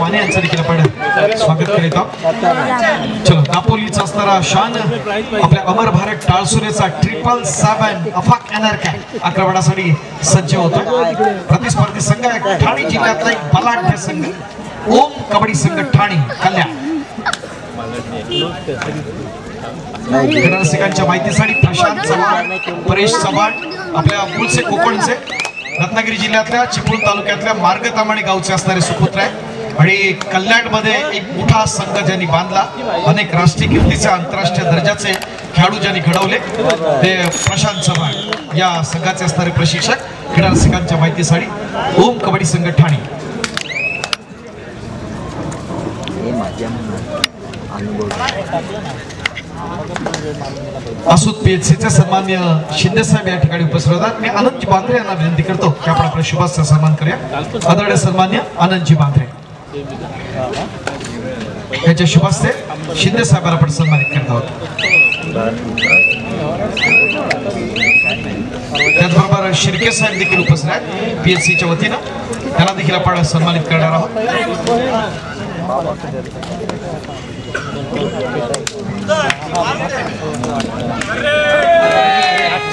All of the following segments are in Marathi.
माने यांचं देखील आपण स्वागत करीत आहोत। चलो दापोलीचा असणारा शान आपल्या अमर भारत टाळसुरेचा 777 अफाक एनआरके आक्रमणासाठी सज्ज होतो। प्रतिस्पर्धी संघ ठाणे जिल्ह्यातला एक बलाढ्य संघ ओम कबड्डी संघ ठाणे कल्याण। रसिकांच्या माहितीसाठी प्रशांत चव्हाण, परेश चव्हाण आपल्या मूळचे कोकणचे रत्नागिरी जिल्ह्यातल्या चिपळूण तालुक्यातल्या मार्गतामाणे गावचे असणारे सुपुत्र आहे आणि कल्याणमध्ये एक मोठा संघ ज्यांनी बांधला, अनेक राष्ट्रीय कीर्तीचे आंतरराष्ट्रीय दर्जाचे खेळाडू ज्यांनी घडवले ते प्रशांत चव्हाण या संघाचे असणारे प्रशिक्षक। क्रीडा रसिकांच्या माहितीसाठी ओम कबड्डी संघ ठाणे। असूत पीएचसीचे सन्मान्य शिंदे साहेब या ठिकाणी उपस्थित होतात। मी आनंदजी बांद्रे यांना विनंती करतो की आपण आपल्या शुभाचा सन्मान करूया। आदरणीय सन्मान्य आनंदजी बांद्रे याच्या शुभास्ते शिंदे साहेबांना आपण सन्मानित करत आहोत। त्याचबरोबर शिर्के साहेब देखील उपस्थित आहेत पीएचसीच्या वतीनं, त्यांना देखील आपण सन्मानित करणार आहोत।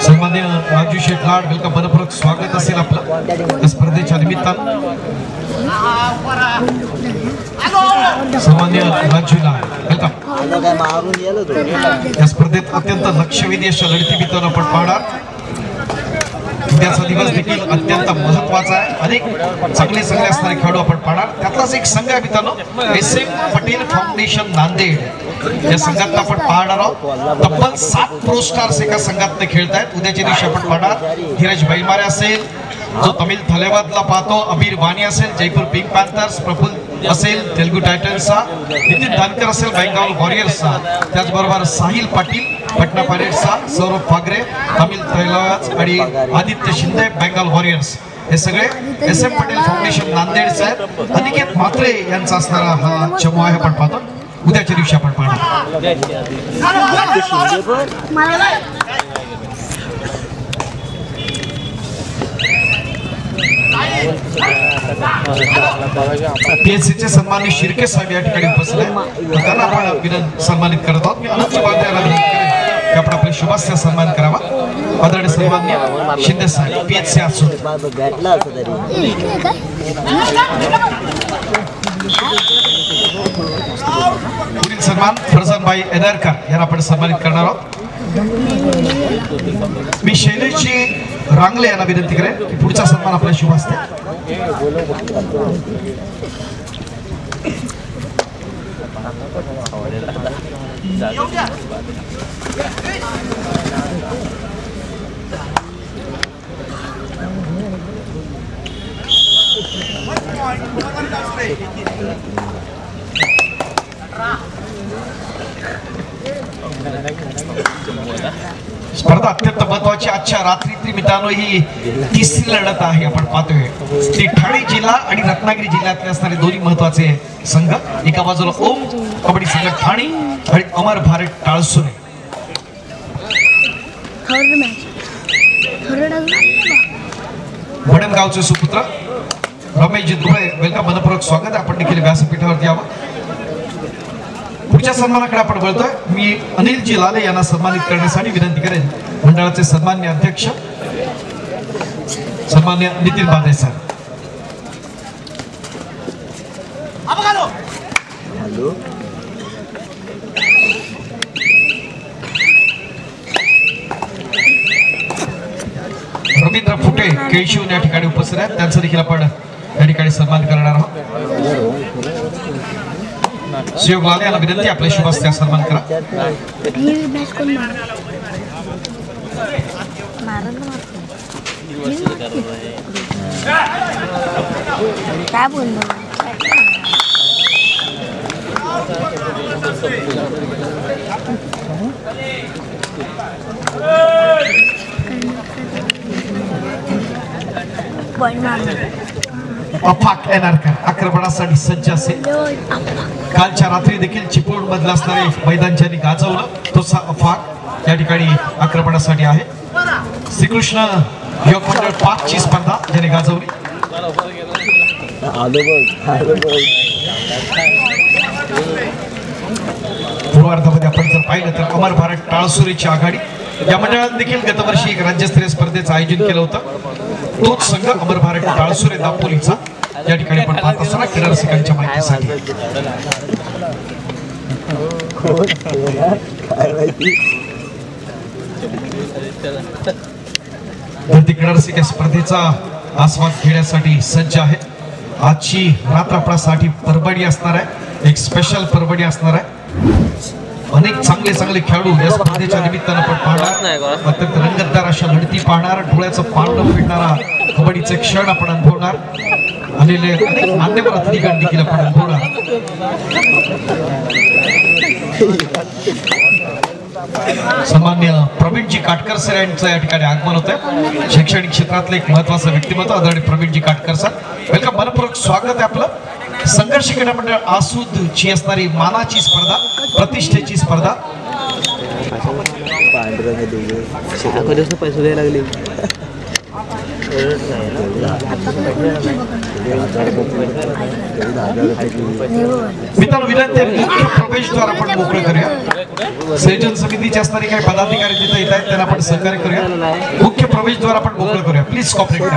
सन्मान्य राजू शेठ लाड वेलकम, मनपूर्वक स्वागत असेल आपलं स्पर्धेच्या निमित्तानं। सन्मान्य राजू लाड वेलकम। या स्पर्धेत अत्यंत लक्षवेधी अशा लढती मित्रांनो आपण पाहणार। उद्याचा दिवस देखील अत्यंत महत्वाचा आहे, अनेक चांगले असणारे खेळाडू आपण पाहणार। त्यातलाच एक संघ आहे मित्रांनो SM पटेल फाउंडेशन नांदेड, या संघात आपण पाहणार आहोत। तब्बल 7 प्रो स्टार्स एका संघात खेळत आहेत। उद्याच्या दिवशी आपण पाहणार धीरज बैलमारे असेल, जो तमिळ थलेवादला पाहतो, अबीर वाणी असेल, जयपूर पिंक पॅन्थर्स, प्रफुल्ल असेल तेलुगू टायटन्सचा, नितीन दानकर असेल बेंगाल वॉरियर्सचा, त्याचबरोबर साहिल पाटील पटना पायरेट्सचा, सौरभ फागरे तमिळ थलेवाद आणि आदित्य शिंदे बेंगाल वॉरियर्स, हे सगळे SM पटेल फाउंडेशन नांदेडचे आहेत। अनिकेत म्हात्रे यांचा असणारा हा चमू आहे आपण पाहतो। उद्याच्या दिवशी आपण पाहणार। पीएचसीचे सन्माननीय शिर्के साहेब या ठिकाणी उपस्थित आहेत, त्यांना आपण सन्मानित करत आहोत। मी आनंदजी बांद्रे यांना विनंती करेन की आपण आपल्या शुभास्ते सन्मान करावा। आदरणीय सन्माननीय शिंदे साहेब पीएचसी असो। पुढील सन्मान फरजानबाई एनरकर यांना आपण सन्मानित करणार आहोत। मी शैलेशजी रांगले यांना विनंती करेन की पुढचा सन्मान आपल्या शुभ असते। स्पर्धा अत्यंत महत्वाची आजच्या रात्री मित्रांनो ही तिसरी लढत आहे आपण पाहतोय। ती ठाणे जिल्हा आणि रत्नागिरी जिल्ह्यातले असणारे दोन्ही महत्वाचे संघ, एका बाजूला ओम कबड्डी संघ ठाणे आणि अमर भारत टाळसुरे। भडणगावचे सुपुत्र रमेशजी दुबळे वेलकम, मनपूर्वक स्वागत। आपण देखील व्यासपीठावरती यावं। पुढच्या सन्मानाकडे आपण वळतोय। मी अनिलजी लाले यांना सन्मानित करण्यासाठी विनंती करेन मंडळाचे सन्माननीय अध्यक्ष सन्माननीय नितीन बांद्रे सर। रवींद्र फुटे केशव या ठिकाणी उपस्थित आहेत, त्यांचा देखील आपण या ठिकाणी सन्मान करणार आहोत। सहयोग लाले यांना विनंती आपल्या शुभास्ते सन्मान करा। काय बोललो अफाक एनआरके आक्रमणासाठी सज्ज असेल। कालच्या रात्री देखील चिपळूण मधला असणारे मैदान ज्यांनी गाजवलं तो अफाक या ठिकाणी आक्रमणासाठी आहे। श्रीकृष्ण योग मंडळ 5 ची स्पर्धा ज्यांनी गाजवली। पूर्वार्धामध्ये आपण जर पाहिलं तर अमर भारत टाळसुरेची आघाडी या मंडळाने देखील गतवर्षी एक राज्यस्तरीय स्पर्धेचं आयोजन केलं होतं. तोच संघ अमर भारत टाळसुरे दापोलीचा या ठिकाणी आपण पाहत असताना क्रीडा रसिकांच्या माहितीसाठी धरती क्रीडा रसिक या स्पर्धेचा आस्वाद घेण्यासाठी सज्ज आहे. आजची रात्र आपल्यासाठी परबडी असणार आहे, एक स्पेशल परबडी असणार आहे. अनेक चांगले खेळाडू या स्पर्धेच्या निमित्तानं आपण पाहणार, अत्यंत रंगतदार अशा लढती पाहणार, डोळ्याचं पारडं फिरणारा कबड्डीचे क्षण आपण अनुभवणार, आलेले अनेक मान्यवर अतिथिगण देखील आपण अनुभवणार. सन्मान्य प्रवीणजी काटकर सर यांचं या ठिकाणी आगमन होत आहे. शैक्षणिक क्षेत्रातलं एक महत्वाचं व्यक्तिमत्व आदरणीय प्रवीणजी काटकर सर, वेलकम, मनपूर्वक स्वागत आहे आपलं. संघर्ष क्रीडा मंडळ आसूदची असणारी मानाची स्पर्धा, प्रतिष्ठेची स्पर्धा पैसे द्यायला लागले. मित्रांनो विनंती आहे, मुख्य प्रवेशद्वार आपण मोकळे करूया. संयोजन समितीचे असणारे काही पदाधिकारी तिथे येत आहेत, त्यांना आपण सहकार्य करूया. मुख्य प्रवेशद्वार आपण मोकळे करूया, प्लीज कॉपरेट करा.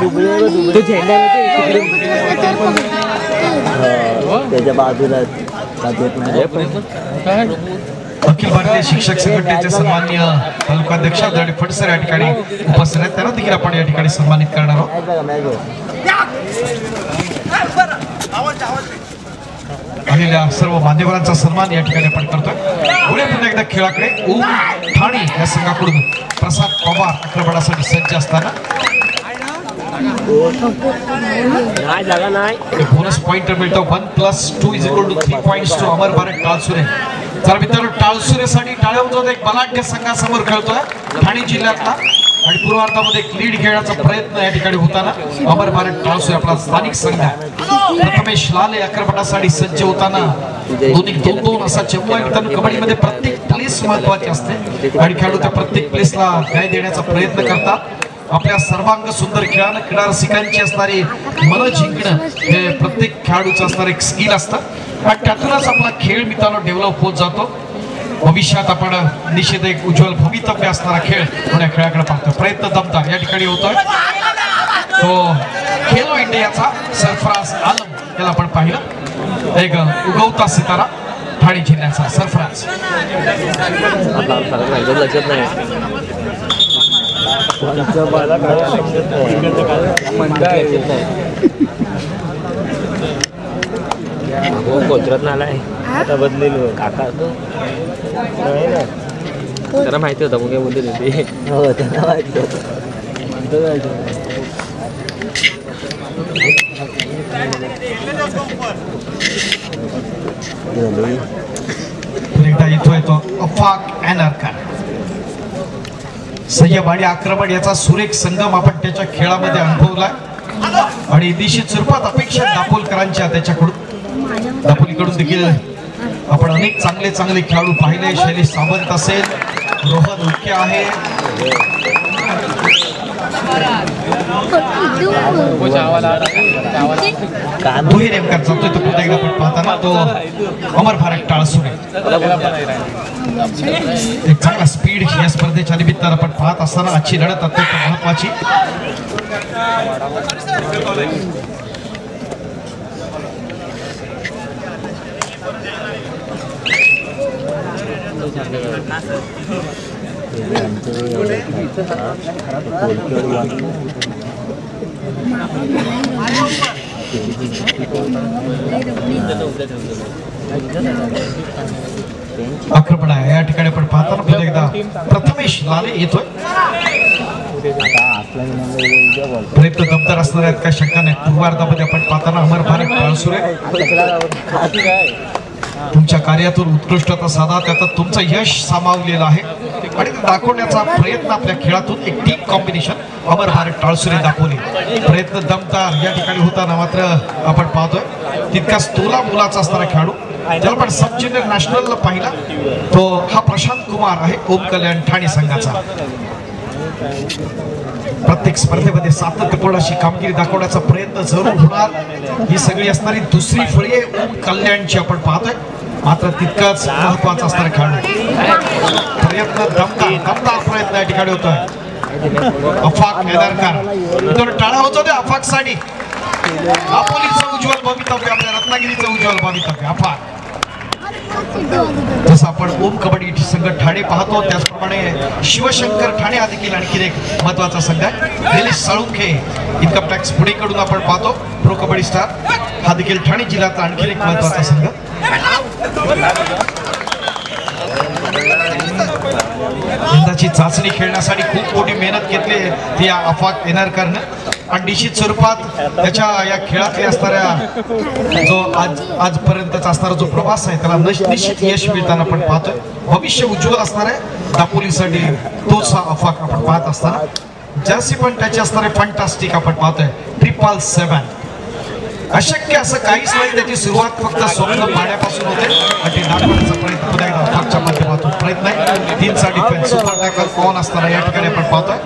त्याच्या बाजूला अखिल भारतीय शिक्षक संघटनेचे सन्माननीय तालुकाध्यक्ष आदरणीय फडसर या ठिकाणी उपस्थित आहेत, त्यांना देखील आपण या ठिकाणी सन्मानित करणार आहोत. आलेल्या सर्व मान्यवरांचा सन्मान या ठिकाणी आपण करतोय. पुढे पुन्हा एकदा खेळाकडे ओम ठाणे या संघाकडून प्रसाद पवार आक्रमणासाठी सज्ज असताना बोनस पॉइंट मिळतो. 1+2 = 3 पॉइंट्स टू अमर भारत टाळसुरे. तर मित्रांनो टाळसुरेसाठी टाळ्या उजवत एक बलाढ्य संघासमोर खेळतोय ठाणे जिल्ह्यातला, आणि पूर्वार्धामध्ये एक लीड घेण्याचा प्रयत्न या ठिकाणी होताना अमर भारत टाळसुरे आपला स्थानिक संघ आहे. प्रथमेश लाले आक्रमणासाठी सज्ज होताना दोन्ही 2-2 असा चेंबू. कबड्डीमध्ये प्रत्येक प्लेस महत्वाची असते आणि खेळाडू त्या प्रत्येक प्लेसला न्याय देण्याचा प्रयत्न करतात. आपल्या सर्वांग सुंदर खेळानं क्रीडा रसिकांची असणारी मन जिंकणं हे प्रत्येक खेळाडूचं असणारं एक स्किल असतं, आणि त्यातूनच आपला खेळ मित्रांनो डेव्हलप होत जातो. भविष्यात आपण निश्चित एक उज्ज्वल भवितव्य असणारा खेळ पुण्या खेळाकडे पाहतो. प्रयत्न दमदार या ठिकाणी होतोय. तो खेलो इंडियाचा सरफराज आलम याला आपण पाहिलं, एक उगवता सितारा ठाणे जिल्ह्याचा सरफराज. लक्षात नाही कोचरात नाला आहे आता बदलेलो काका त्याला माहिती होता मग काय बोलते ते. हो त्यांना माहिती होतं. येतोय तो अफाक अनारकर. सय्यद आणि आक्रमण याचा सुरेख संगम आपण त्याच्या खेळामध्ये अनुभवला, आणि निश्चित स्वरूपात अपेक्षा दापोलकरांच्या त्याच्याकडून दापोलीकडून देखील आपण अनेक चांगले खेळाडू पाहिले. शैलेश सावंत असेल, रोहन उटके आहे, दुही नेमका जातोय तो पुन्हा एकदा आपण पाहताना तो अमर भारत टाळसुरे. एक चांगला स्पीड या स्पर्धेच्या निमित्तानं आपण पाहत असताना आजची लढत अत्यंत महत्वाची. आक्रमण आहे या ठिकाणी आपण पाहताना पुन्हा एकदा प्रथमेश लाले येतोय. प्रयत्न दमदार असणार आहेत, काय शंका नाही. पूर्वार्धामध्ये आपण पाहताना अमर भारत टाळसुरे तुमच्या कार्यातून उत्कृष्टता साधा, त्यात तुमचं यश सामावलेलं आहे, आणि दाखवण्याचा प्रयत्न आपल्या खेळातून एक टीम कॉम्बिनेशन अमर भारत टाळसुरे दाखवले. प्रयत्न दमदार या ठिकाणी होताना मात्र आपण पाहतोय तितकाच तोला मुलाचा असणारा खेळाडू, ज्याला आपण सब ज्युनियर नॅशनलला पाहिला, तो हा प्रशांत कुमार आहे, ओम कल्याण ठाणे संघाचा. प्रत्येक स्पर्धेमध्ये सातत्यपूर्ण अशी कामगिरी दाखवण्याचा प्रयत्न जरूर होणार। ही सगळी असणारी दुसरी फळी आहे ओम कल्याणची आपण पाहतोय, मात्र तितकाच महत्वाचा असणारा खेळाडू प्रयत्न दमदार प्रयत्न या ठिकाणी होतोय। अफाक केदारकर टाळा होतो ते अफाक साठी दापोलीचं उज्ज्वल भवितव्य, आपल्या रत्नागिरीचं उज्ज्वल भवितव्य अफाक। जसं आपण ओम कबड्डी संघ ठाणे पाहतो त्याचप्रमाणे शिवशंकर ठाणे हा देखील आणखी एक महत्वाचा संघ आहे। निलेश साळुंखे इन्कम टॅक्स पुणेकडून आपण पाहतो प्रो कबड्डी स्टार हा देखील ठाणे जिल्ह्याचा आणखी एक महत्वाचा संघ। यंदाची चाचणी खेळण्यासाठी खूप मोठी मेहनत घेतली ती या अफाक एनारकरनं आणि निश्चित स्वरूपात त्याच्या या खेळातले असणाऱ्या जो आजपर्यंतचा असणारा जो प्रवास आहे त्याला निश्चित यश मिळताना आपण पाहतोय। भविष्य उज्ज्वल असणार आहे दापोलीसाठी तोच हा अफाक आपण पाहत असताना जर्सी पण त्याची असणारे फंटास्टिक आपण पाहतोय 777 अशक्य असं काहीच नाही। त्याची सुरुवात फक्त स्वप्न पाण्यापासून होते आणि ते दाखवण्याचा प्रयत्न पुन्हा एकदा अफाकच्या माध्यमातून प्रयत्न आहे। 3चा डिफेन्स सुपर टॅकल ऑन असताना या ठिकाणी आपण पाहतोय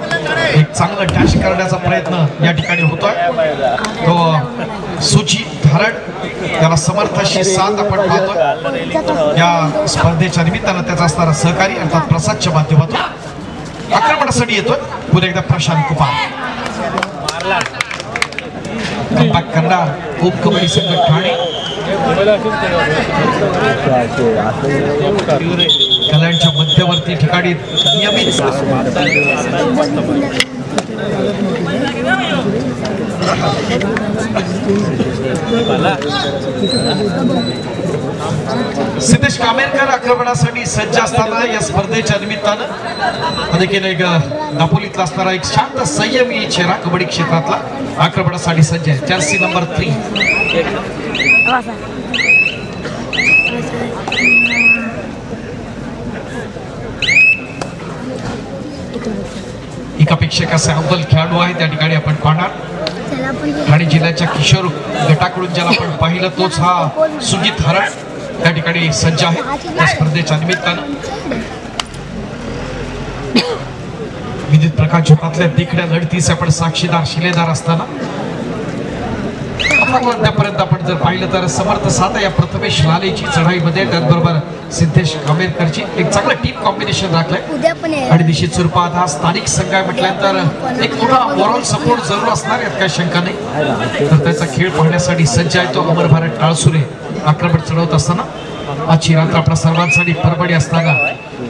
एक चांगलं डॅश करण्याचा प्रयत्न या ठिकाणी होतोय। तो सुची धारड त्याला समर्थ अशी साथ आपण पाहतोय या स्पर्धेच्या निमित्तानं त्याचा असणारा सहकारी अर्थात प्रसादच्या माध्यमातून आक्रमणासाठी येतोय पुन्हा एकदा प्रशांत कुमार करणार ओम कबड्डी संघ ठाणे कल्याणच्या मध्यवर्ती ठिकाणी नियमित सिद्धेश कामेरकर आक्रमणासाठी सज्ज असताना या स्पर्धेच्या निमित्तानं देखील एक दापोलीतला असणारा एक शांत संयमी चेहरा कबड्डी क्षेत्रातला आक्रमणासाठी सज्ज आहे। जर्सी नंबर 3 एकापेक्षा कसे अव्वल खेळाडू आहे त्या ठिकाणी आपण पाहणार। ठाणे जिल्ह्याच्या किशोर गटाकडून ज्याला आपण पाहिलं तोच हा सुजित हरळ त्या ठिकाणी सज्ज आहे या स्पर्धेच्या निमित्तानं। विद्युत प्रकाश झोपातल्या देखण्या लढतीस आपण साक्षीदार शिलेदार असताना त्यापर्यंत आपण जर पाहिलं तर समर्थ साता या प्रथमेश लालेची चढाईमध्ये त्याचबरोबर सिद्धेश कामेरकरची एक चांगलं टीम कॉम्बिनेशन राखलंय आणि निश्चित स्वरूपात हा स्थानिक संघ आहे म्हटल्यानंतर एक मोठा मोरल सपोर्ट जरूर असणार यात काही शंका नाही। तर त्याचा खेळ पाहण्यासाठी सज्ज आहे तो अमर भारत टाळसुरे आक्रमण चढवत असताना आजची रात्र आपल्या सर्वांसाठी परबडी असताना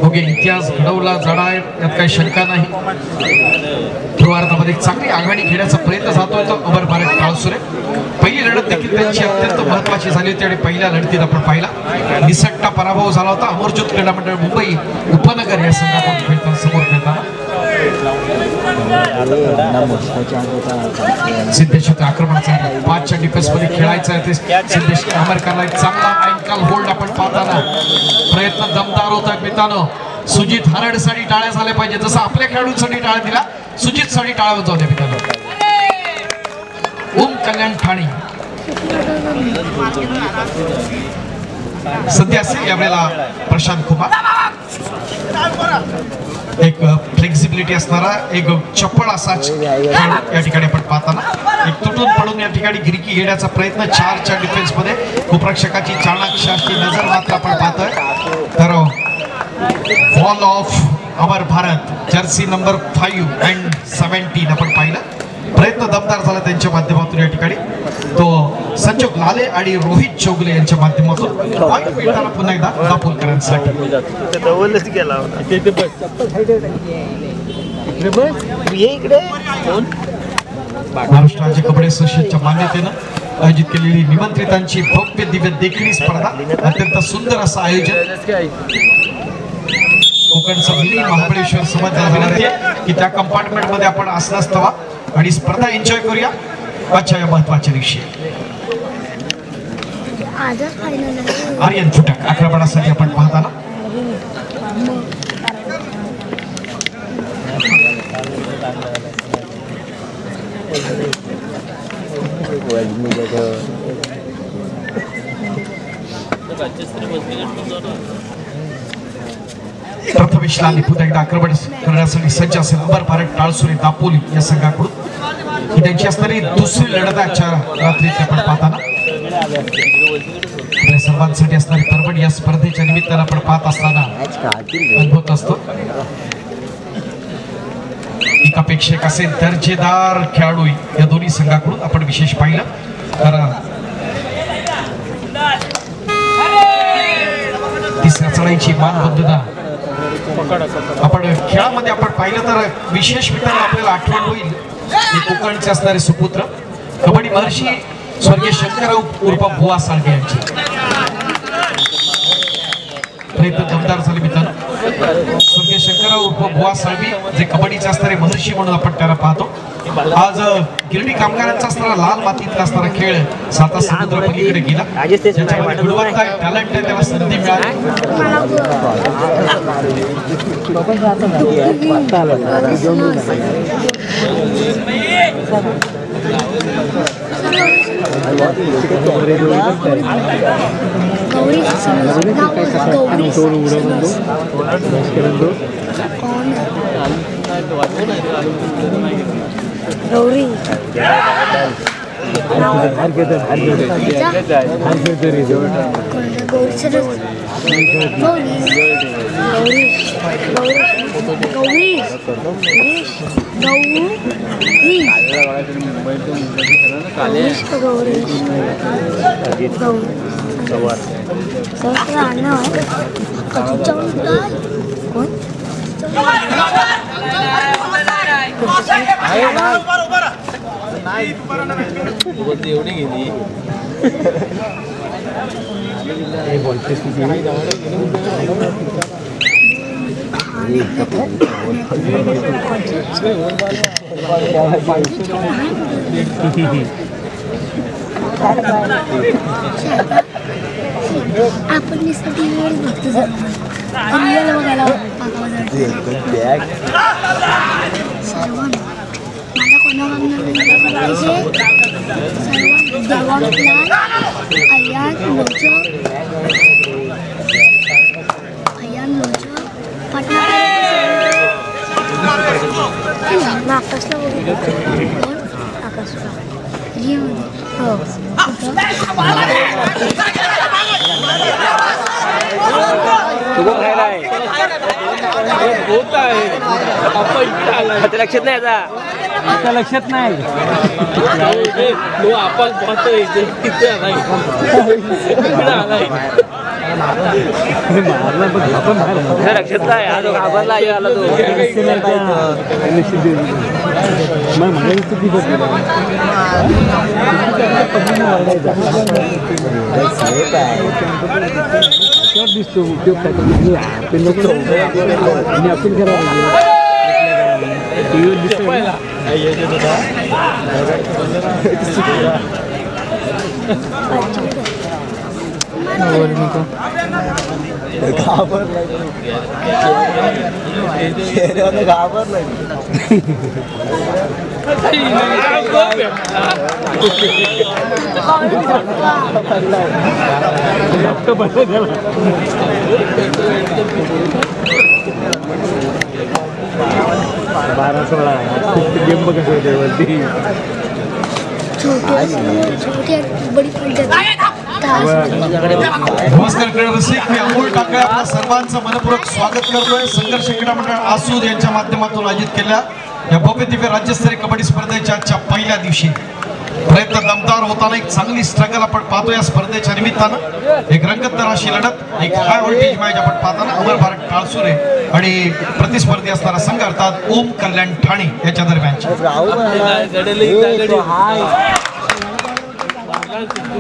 ओके इतिहास घडवला जाणार आहे यात काही शंका नाही। पूर्वार्धामध्ये चांगली आघाडी घेण्याचा प्रयत्न जातोय तो अमर भारत टाळसुरे। पहिली लढत देखील त्यांची अत्यंत महत्वाची झाली होती आणि पहिल्या लढतीत आपण पाहिला निसट्टा पराभव झाला होता अमरज्योत क्रीडा मंडळ मुंबई उपनगर या संघाकडून खेळताना समोर खेळताना। सिद्धेश आक्रमणाचा 5च्या डिफेन्स मध्ये खेळायचं आहे ते सिद्धेश कामेरकरला एक चांगला अँकल होल्ड आपण पाहताना प्रयत्न दमदार होत आहे मित्रांनो। सुजित हरडसाठी टाळ्या झाल्या पाहिजे जसं आपल्या खेळाडूंसाठी टाळ्या दिला सुजित साठी टाळ्या वाजवू द्या मित्रांनो। ओम कल्याण ठाणे सध्या असेल यावेळेला प्रशांत कुमार एक फ्लेक्सिबिलिटी असणारा एक चप्पळ असा या ठिकाणी आपण पाहताना एक तुटून पडून या ठिकाणी गिरकी घेण्याचा प्रयत्न 4च्या डिफेन्स मध्ये उपरक्षकाची चाणाक्षाची नजर मात्र आपण पाहतोय। तर ball of Amar Bharat Jersey number 5 and 17 आपण पाहिलं प्रयत्न दमदार झाला त्यांच्या माध्यमातून या ठिकाणी तो संजोग लाले आणि रोहित चौगले यांच्या माध्यमातून पॉईंट मिळताना पुन्हा एकदा दापोलकरांसाठी महाराष्ट्र राज्य कबड्डी असोसिएशनच्या मान्यतेनं आयोजित केलेली निमंत्रितांची भव्य दिव्य देखणी स्पर्धा अत्यंत सुंदर असं आयोजन कोकणचं मिनी महाबळेश्वर समजलं विनंती आहे की त्या कंपार्टमेंट मध्ये आपण असलाच तवा आणि स्पर्धा एन्जॉय करूया आजच्या या महत्वाच्या दिवशी। आर्यन फुटक आक्रमणासाठी आपण पाहताना प्रथमेशला आणि पुन्हा एकदा आक्रमण करण्यासाठी सज्ज असेल अमर भारत टाळसुरे दापोली या संघाकडून ही त्यांची असणारी दुसरी लढत आजच्या रात्रीत आपण पाहताना आपल्या सर्वांसाठी असणारी परबड या स्पर्धेच्या निमित्तानं आपण पाहत असताना अनुभवत असतो. एकापेक्षा एक असे दर्जेदार खेळाडू या दोन्ही संघाकडून आपण विशेष पाहिलं तर तिसऱ्या चढाईची मानवंदना आपण खेळामध्ये आपण पाहिलं तर विशेष मित्रांनो आपल्याला आठवण होईल कोकणचे असणारे सुपुत्र कबड्डी महर्षी स्वर्गीय शंकरराव उर्फ बुवा साळवे यांचे प्रयत्न दमदार झाले मित्रांनो. स्वर्गीय शंकरराव उर्फ बुवा साळवे जे कबड्डीचे असणारे महर्षी म्हणून आपण त्याला पाहतो. आज गिरणी कामगारांचा असणारा लाल मातीतला असणारा खेळ साता समुद्र पलीकडे गेला. ज्याच्यामध्ये गुणवत्ता टॅलेंट आहे त्याला संधी मिळाली. गौरी एवढी गेली आपण टीव्हीवर बघतो बघायला मला लक्षात नाही आता लक्षात नाही आपण पाहतोय लक्षात नाही घाबरला आला तो दिसतो उपयोग अपील करावं बारा 16 गेम बघत होते वरती नमस्कार क्रीडा रसिक, मी अमोल टाकळे आपल्या सर्वांचं मनपूर्वक स्वागत करतोय. संघर्ष क्रीडा मंडळ आसूद यांच्या माध्यमातून आयोजित केलेल्या या भव्य दिव्य राज्यस्तरीय कबड्डी स्पर्धेच्या आजच्या पहिल्या दिवशी प्रयत्न दमदार होताना एक चांगली स्ट्रगल आपण पाहतो. या स्पर्धेच्या निमित्तानं एक रंगतदार अशी लढत, एक हाय व्होल्टेज मॅच आपण पाहताना अमर भारत टाळसुरे आणि प्रतिस्पर्धी असणारा संघ अर्थात ओम कल्याण ठाणे याच्या दरम्यानची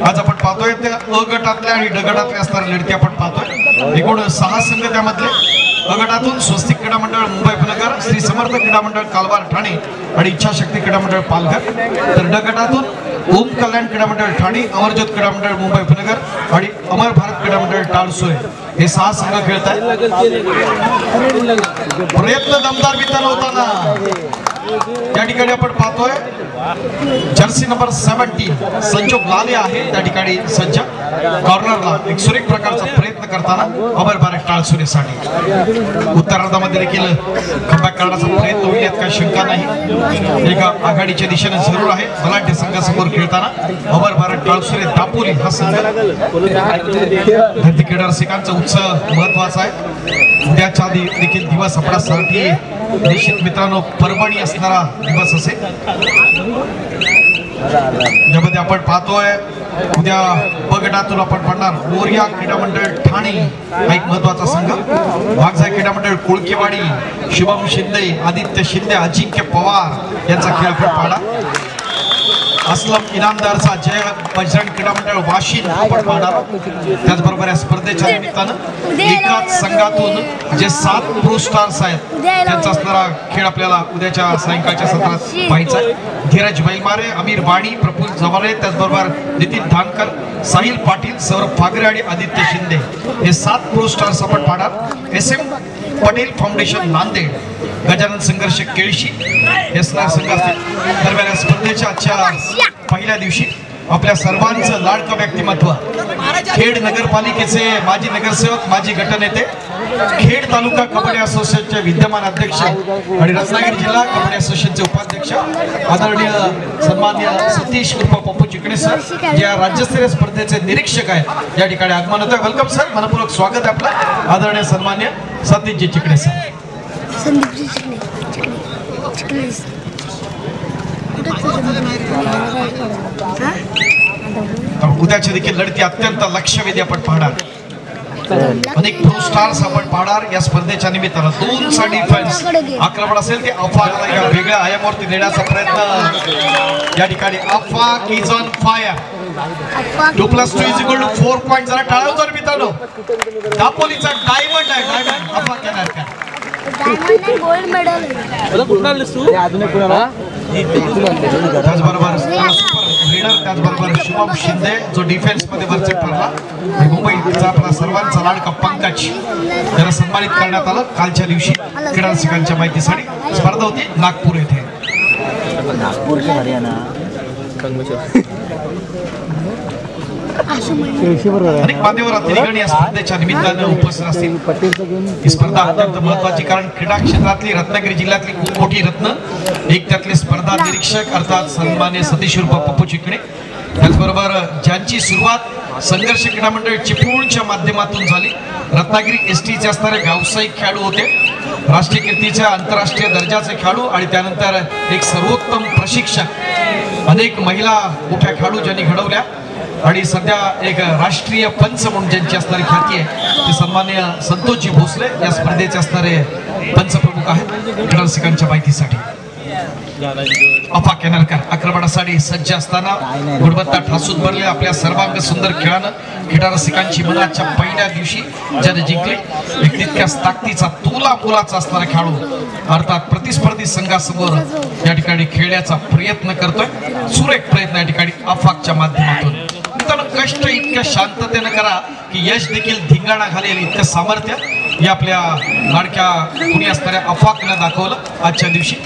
आज आपण पाहतोय. त्या अ गटातल्या आणि ड गटातल्या असणाऱ्या लढती आपण पाहतोय. एकूण 6 संघ त्यामधले. अ गटातून स्वस्तिक क्रीडा मंडळ मुंबई उपनगर, श्री समर्थ क्रीडा मंडळ कालवार ठाणे आणि इच्छाशक्ती क्रीडा मंडळ पालघर. तर ड गटातून ओम कल्याण क्रीडा मंडळ ठाणे, अमरज्योत क्रीडा मंडळ मुंबई उपनगर आणि अमर भारत क्रीडा मंडळ टाळसोय हे 6 संघ खेळत आहेत. प्रयत्न दमदार विधान होताना या ठिकाणी आपण पाहतोय जर्सी नंबर 17 संजोग लाले आहे त्या ठिकाणी सज्ज. कॉर्नरला एक सुरेख प्रकारचा प्रयत्न करताना अभरभारत टाळसुरेसाठी उत्तरार्धामध्ये देखील कमबॅक करण्याचा प्रयत्न होईल यात काही शंका नाही. एका आघाडीच्या दिशेने जरूर आहे बलाढ्य संघासमोर खेळताना अभरभारत टाळसुरे दापोली हा संघ. क्रीडा रसिकांचा उत्साह महत्वाचा आहे. उद्याच्या देखील दिवस आपल्यासाठी निश्चित मित्रांनो पर्वणी असणारा दिवस असेल. ज्यामध्ये आपण पाहतोय उद्या ब गटातून आपण पडणार मोरया क्रीडा मंडळ ठाणे हा एक महत्वाचा संघ. वाघजाई क्रीडा मंडळ कोळकेवाडी शुभम शिंदे आदित्य शिंदे अजिंक्य पवार यांचा खेळ आपण पाहणार. असलम इनामदारचा जय बजरंग क्रीडा मंडळ वाशिम आपण पाहणार. त्याचबरोबर या स्पर्धेच्या निमित्तानं एकाच संघातून जे 7 प्रो स्टार्स आहेत त्यांचा असणारा खेळ आपल्याला उद्याच्या सायंकाळच्या सत्रात पाहायचा आहे. धीरज बैलमारे, अमीर वाणी, प्रफुल्ल जवारे, त्याचबरोबर नितीन धानकर, साहिल पाटील, सौरभ फागरे आणि आदित्य शिंदे हे 7 प्रो स्टार्स आपण पाहणार. SM पटेल फाउंडेशन नांदेड, गजानन संघर्ष केळशी हे संघ असतील. दरम्यान या स्पर्धेच्या आजच्या पहिल्या दिवशी आपल्या सर्वांचं लाडकं व्यक्तिमत्व खेड नगरपालिकेचे माजी नगरसेवक माजी गटनेते, खेड तालुका कबड्डी असोसिएशनचे विद्यमान अध्यक्ष आणि रत्नागिरी जिल्हा कबड्डी असोसिएशनचे उपाध्यक्ष आदरणीय सन्माननीय सतीश उर्फ पप्पू चिकणे सर या राज्यस्तरीय स्पर्धेचे निरीक्षक आहेत या ठिकाणी आगमन होतं. वेलकम सर, मनपूर्वक स्वागत आहे आपलं. आदरणीय सन्माननीय सतीशजी चिकणे सर. संदीपजी चिकणे उद्याची देखील लढती अत्यंत लक्षवेधी आपण पाहणार. अनेक प्रो स्टार्स आपण पाहणार या स्पर्धेच्या निमित्तानं. 2चा डिफेन्स आक्रमण असेल ते अफाक एका वेगळ्या आयामावरती नेण्याचा प्रयत्न या ठिकाणी. Afaq is on fire. 2+2 = 4 point. जरा टाळा जर मित्रांनो. दापोलीचा डायमंड आहे. डायमंड अफाक येणार का? Gold medal. त्याचबरोबर त्याचबरोबर शुभम शिंदे जो डिफेन्स मध्ये वरचे ठरला. मुंबईचा आपला सर्वांचा लाडका पंकज त्याला सन्मानित करण्यात आलं कालच्या दिवशी. क्रीडा रसिकांच्या माहितीसाठी स्पर्धा होती नागपूर येथे. अनेक मान्यवर अतिथीगण या स्पर्धेच्या निमित्तानं उपस्थित असतील. ही स्पर्धा अत्यंत महत्वाची कारण क्रीडा क्षेत्रातली रत्नागिरी जिल्ह्यातली खूप मोठी रत्न एक त्यातले स्पर्धा निरीक्षक अर्थात सन्मान्य सतीश उर्फ पप्पू चिकणे. त्याचबरोबर ज्यांची सुरुवात संघर्ष क्रीडा मंडळ चिपळूणच्या माध्यमातून झाली. रत्नागिरी STचे असणारे व्यावसायिक खेळाडू होते. राष्ट्रीय कीर्तीचे आंतरराष्ट्रीय दर्जाचे खेळाडू आणि त्यानंतर एक सर्वोत्तम प्रशिक्षक. अनेक महिला मोठ्या खेळाडू ज्यांनी घडवल्या आणि सध्या एक राष्ट्रीय पंच म्हणून ज्यांची असणारी ख्याती आहे ते सन्माननीय संतोषजी भोसले या स्पर्धेचे असणारे पंचप्रमुख आहेत. क्रीडा रसिकांच्या माहितीसाठी अफाक येणारकर आक्रमणासाठी सज्ज असताना गुणवत्ता ठासून भरले आपल्या सर्वांग सुंदर खेळानं क्रीडा रसिकांची मनाच्या पहिल्या दिवशी ज्याने जिंकली. एक तितक्याच ताकदीचा तुला मुलाचा असणारा खेळाडू अर्थात प्रतिस्पर्धी संघासमोर या ठिकाणी खेळण्याचा प्रयत्न करतोय. सुरेख प्रयत्न या ठिकाणी अफाकच्या माध्यमातून. कष्ट इतक्या शांततेने करा की यश देखील धिंगाणा घालेल इतकं सामर्थ्य या आपल्या लाडक्या कुणी असणाऱ्या अफाकनं दाखवलं आजच्या दिवशी.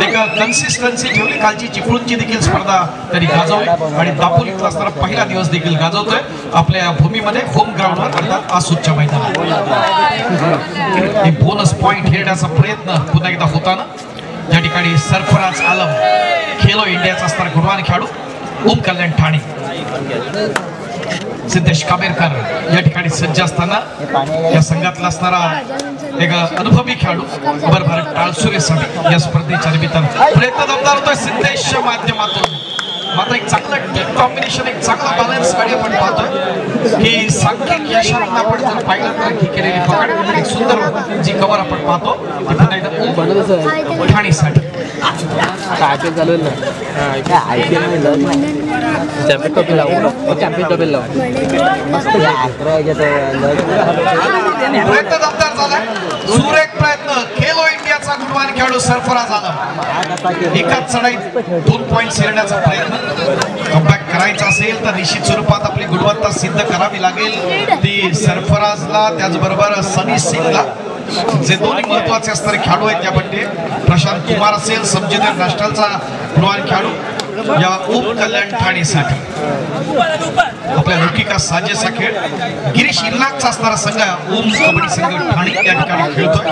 एक कन्सिस्टन्सी ठेवली. कालची चिपळूणची देखील स्पर्धा त्यांनी गाजवली आणि दापोलीतला असणारा पहिला दिवस देखील गाजवतोय आपल्या भूमीमध्ये होम ग्राउंडवर अर्थात आसूच्या मैदानात. बोनस पॉइंट घेण्याचा प्रयत्न पुन्हा एकदा होताना या ठिकाणी सरफराज आलम खेलो इंडियाचा असणारा गुणवान खेळाडू ओम कल्याण ठाणे. सिद्धेश कामेरकर या ठिकाणी सज्ज असताना या संघातला असणारा एक अनुभवी खेळाडू अभरभारत टाळसुरेसाठी या स्पर्धेच्या निमित्तानं प्रयत्न दमदार होतोय सिद्धेशच्या माध्यमातून. मात्र एक चांगलं टीम कॉम्बिनेशन एक चांगला बॅलन्स गाडी आपण पाहतोय की सांख्यिक यशानं आपण जर पाहिलं तर ही केलेली पकड एक सुंदर जी कव्हर आपण पाहतो ती पुन्हा एकदा ठाणेसाठी. IPL चालू आहे ना. IPL चॅम्पियन ट्रॉफी लावू. चॅम्पियन ट्रॉफी लावू. प्रयत्न दमदार झालाय. सुरेख प्रयत्न. खेलो इंडियाचा गुणवान खेळाडू सरफराज आलम एकाच चढाईत 2 पॉइंट येण्याचा प्रयत्न. कमबॅक करायचा असेल तर निश्चित स्वरूपात आपली गुणवत्ता सिद्ध करावी लागेल ती सरफराजला त्याचबरोबर सनी सिंगला जे दोन्ही महत्वाचे असणारे खेळाडू आहेत त्यामध्ये प्रशांत कुमार असेल समजेंद्र नॅशनलचा गुणवान खेळाडू या उपकल्याण ठाणेसाठी आपल्या लौकिका साजेचा खेळ गिरीश इर्लाकचा असणारा संघ ओम कबड्डी संघ ठाणे या ठिकाणी खेळतोय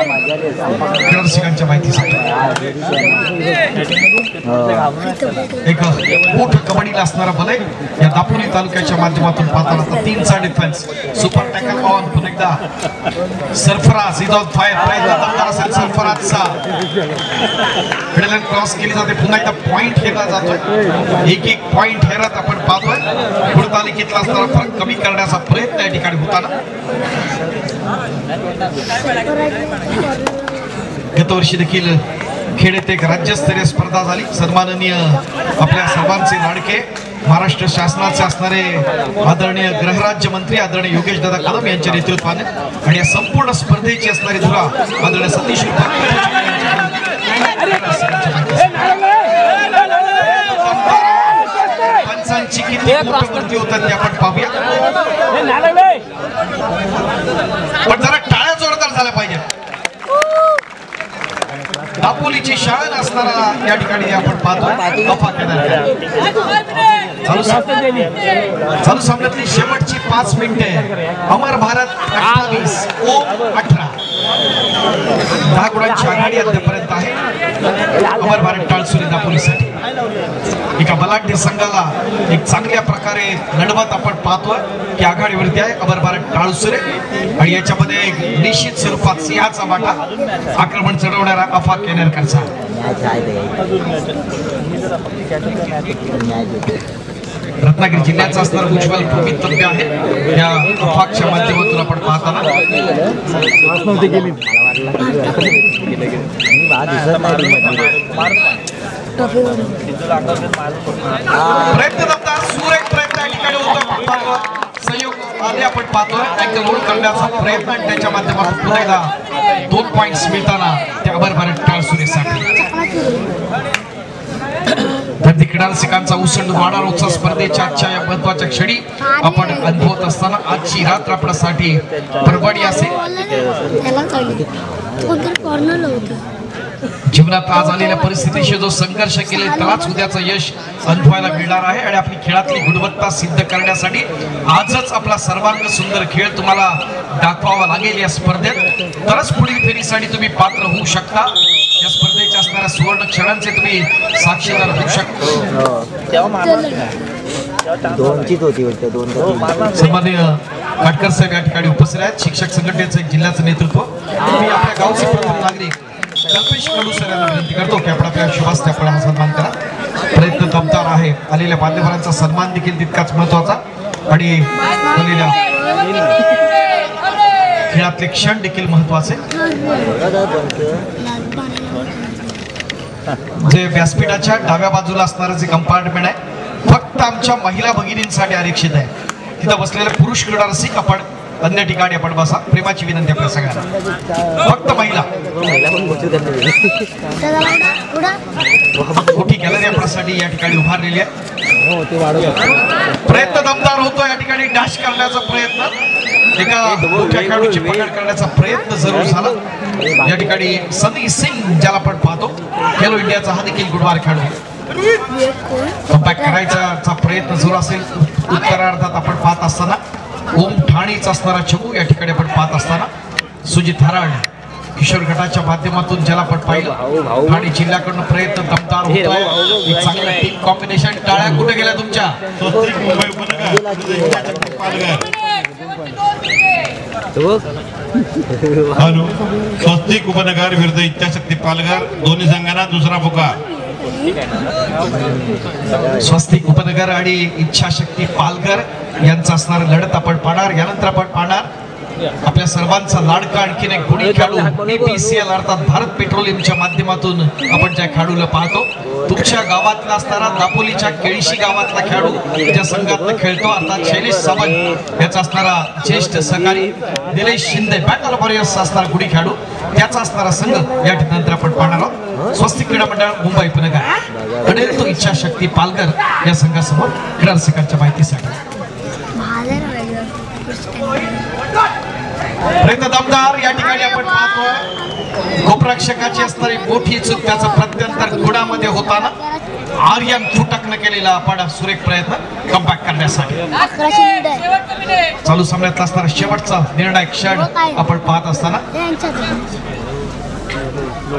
रसिकांच्या माहितीसाठी एक मोठ कबड्डीला असणारा बल आहे या दापोली तालुक्याच्या माध्यमातून पाहताना 3चा डिफेन्स सुपर टॅकल ऑन पुन्हा एकदा सरफराज विदाउट फायर प्रयत्न दमदार असेल सरफराजचा क्रॉस केली जाते पुन्हा एकदा पॉइंट घेतला जातोय एक पॉइंट हेरत आपण पाहतोय पुढे तालुक्यातला असणारा फरक कमी करण्याचा प्रयत्न या ठिकाणी होताना गतवर्षी देखील खेळात एक राज्यस्तरीय स्पर्धा झाली सन्माननीय आपल्या सर्वांचे लाडके महाराष्ट्र शासनाचे असणारे आदरणीय गृहराज्यमंत्री आदरणीय योगेश दादा कदम यांच्या नेतृत्वाने आणि या संपूर्ण स्पर्धेची असणारी धुरा आदरणीय सतीश पंचांची किती मोठी होतात ते आपण पाहूया पण जरा टाळ्या जोरदार झाल्या पाहिजे दापोलीची शाळा असणारा या ठिकाणी आपण पाहतो चालू सामन्यातली शेवटची 5 मिनिटे अमर भारत 28 ओम 18 10 गुणांची आघाडी अद्यापर्यंत आहे अमर भारत टाळसुरी दापोलीसाठी एका बलाढ्य संघाला एक चांगल्या प्रकारे लढवत आपण पाहतोय की आघाडीवरती आहे अमर भारत टाळसुरे आणि याच्यामध्ये एक निश्चित स्वरूपात सिंहाचा वाटा आक्रमण चढवणारा अफाक केनेरकरचा रत्नागिरी जिल्ह्याचा असणारा उज्ज्वल भूमितव्य आहे या अफाकच्या माध्यमातून आपण पाहताना प्रयत्न दमदार सुरेख प्रयत्न या ठिकाणी होतो संयोग आले आपण पाहतोय अँगल होल्ड करण्याचा प्रयत्न आणि त्याच्या माध्यमातून पुन्हा एकदा 2 पॉइंट्स मिळताना त्या अमर भारत टाळसुरेसाठी धरती क्रीडा रसिकांचा उसंड वाढा रोजचा स्पर्धेच्या आजच्या या महत्वाच्या क्षणी आपण अनुभवत असताना आजची रात्र आपल्यासाठी परवडी असेल जीवनात आज आलेल्या परिस्थितीशी जो संघर्ष केले त्यालाच उद्याचं यश अनुभवायला मिळणार आहे आणि आपली खेळातली गुणवत्ता सिद्ध करण्यासाठी आजच आपला सर्वांग सुंदर खेळ तुम्हाला दाखवावा लागेल या स्पर्धेत तरच पुढील फेरीसाठी तुम्ही पात्र होऊ शकता या स्पर्धेच्या असणाऱ्या सुवर्ण क्षणांचे तुम्ही साक्षीदार होऊ शकता सन्माननीय काटकर साहेब या ठिकाणी उपस्थित आहेत शिक्षक संघटनेचं एक जिल्ह्याचं नेतृत्व मी आपल्या गावचे प्रथम नागरिक कल्पेश कडू सर यांना विनंती करतो की आपण आपल्या शुभास्ते आपण सन्मान करा प्रयत्न दमदार आहे आलेल्या मान्यवरांचा सन्मान देखील तितकाच महत्वाचा आणि आलेल्या खेळातले क्षण देखील महत्वाचे जे व्यासपीठाच्या डाव्या बाजूला असणारं जे कंपार्टमेंट आहे फक्त आमच्या महिला भगिनींसाठी आरक्षित आहे तिथं बसलेले पुरुष क्रीडा रसिक आपण अन्य ठिकाणी आपण बसा प्रेमाची विनंती आपल्या सगळ्यांना फक्त महिला मोठी गॅलरी आपल्यासाठी या ठिकाणी उभारलेली आहे प्रयत्न दमदार होतो या ठिकाणी डॅश करण्याचा प्रयत्न एका मोठ्या खेळाडूची पकड करण्याचा प्रयत्न जरूर झाला या ठिकाणी सनी सिंग ज्याला आपण पाहतो खेलो इंडियाचा हा देखील गुडवार खेळाडू कमबॅक करायचा प्रयत्न जरूर असेल उत्तरार्धात आपण पाहत असताना ओम ठाणेचा असणारा चमू या ठिकाणी आपण पाहत असताना सुजित हराड किशोर गटाच्या माध्यमातून ज्याला आपण पाहिलं ठाणे जिल्ह्याकडून प्रयत्न दमदार होतोय एक चांगला टीम कॉम्बिनेशन टाळ्या कुठे गेल्या तुमच्या स्वस्तिक उपनगर विरुद्ध इच्छाशक्ती पालघर दोन्ही संघांना दुसरा पुकार स्वस्तिक उपनगर आणि इच्छाशक्ती पालघर यांचा असणारा लढत आपण पाहणार यानंतर आपण पाहणार आपल्या सर्वांचा लाडका आणखीन एक गुणी खेळाडू BPCL अर्थात भारत पेट्रोलियमच्या माध्यमातून आपण ज्या खेळाडूला पाहतो तुमच्या गावातला असणारा दापोलीच्या केळीशी गावातला खेळाडू ज्या संघातला खेळतो अर्थात शैलेश सावंत याचा असणारा ज्येष्ठ सहकारी निलेश शिंदे बॅटल वॉरियर्स असणारा गुणी खेळाडू त्याचा असणारा संघ या ठिकाणी आपण पाहणार आहोत स्वस्तिक क्रीडा मंडळ मुंबई उपनगर आणि तो इच्छाशक्ती पालघर या संघासमोर क्रीडा रसिकांच्या माहितीसाठी प्रयत्न दमदार या ठिकाणी आपण पाहतोय गोपरक्षकाची असणारी मोठी चूक त्याचं प्रत्यंतर गुणामध्ये होताना आर्यन तुटकनं केलेला आपण सुरेख प्रयत्न कमबॅक करण्यासाठी 11 लीड आहे चालू सामन्यातला असणारा शेवटचा निर्णायक क्षण आपण पाहत असताना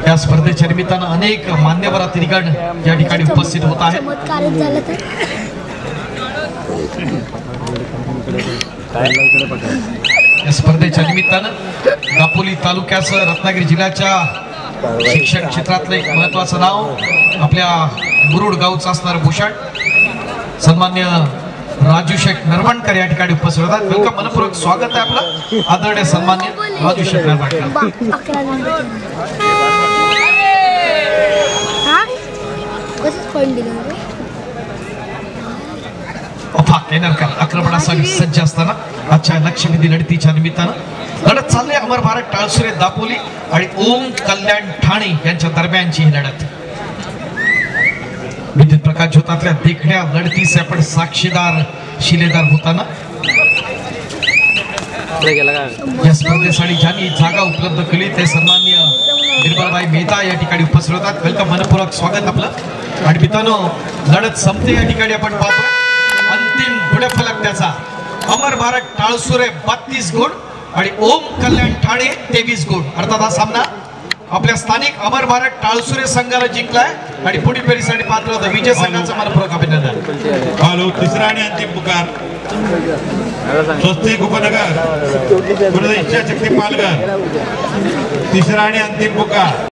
या स्पर्धेच्या निमित्तानं अनेक मान्यवर अतिथिगण या ठिकाणी उपस्थित होत आहेत. चमत्कारच झालं तर या स्पर्धेच्या निमित्तानं दापोली तालुक्यासह रत्नागिरी जिल्ह्याच्या शिक्षण क्षेत्रातलं एक महत्वाचं नाव आपल्या मुरुड गावचं असणारं भूषण सन्मान्य राजू शेख नरवणकर या ठिकाणी उपस्थित होतात. वेलकम, मनपूर्वक स्वागत आहे आपलं आदरणीय सन्मान्य राजू शेख नरवणकर. 11 लीड हा कसं पॉईंट दिलं रे अफा केनरकर आक्रमणासाठी सज्ज असताना आजच्या लक्षवेधी लढतीच्या निमित्तानं लढत चालली अमर भारत टाळसुरे दापोली आणि ओम कल्याण ठाणे यांच्या दरम्यानची ही लढत. विद्युत प्रकाश झोतातल्या देखण्या लढतीस आपण साक्षीदार शिलेदार होताना या स्पर्धेसाठी ज्यांनी जागा उपलब्ध केली ते सन्मान्य निर्मलबाई मेहता या ठिकाणी उपस्थित होतात. वेलकम, मनपूर्वक स्वागत आपलं. आणि मित्रांनो लढत संपते या ठिकाणी आपण पाहतोय अंतिम गुणफलक त्याचा अमर भारत टाळसुरे 32 गुण आणि ओम कल्याण ठाणे 23 गुण. अर्थात हा सामना आपल्या स्थानिक अमर भारत टाळसुरे संघाला जिंकलाय आणि पुढील फेरीसाठी पात्र होतं विजय संघाचं मनपूर्वक अभिनंदन. हॅलो, तिसरा आणि अंतिम पुकार स्वस्तिक उपनगर इच्छाशक्ती पालघर. तिसरा आणि अंतिम पुकार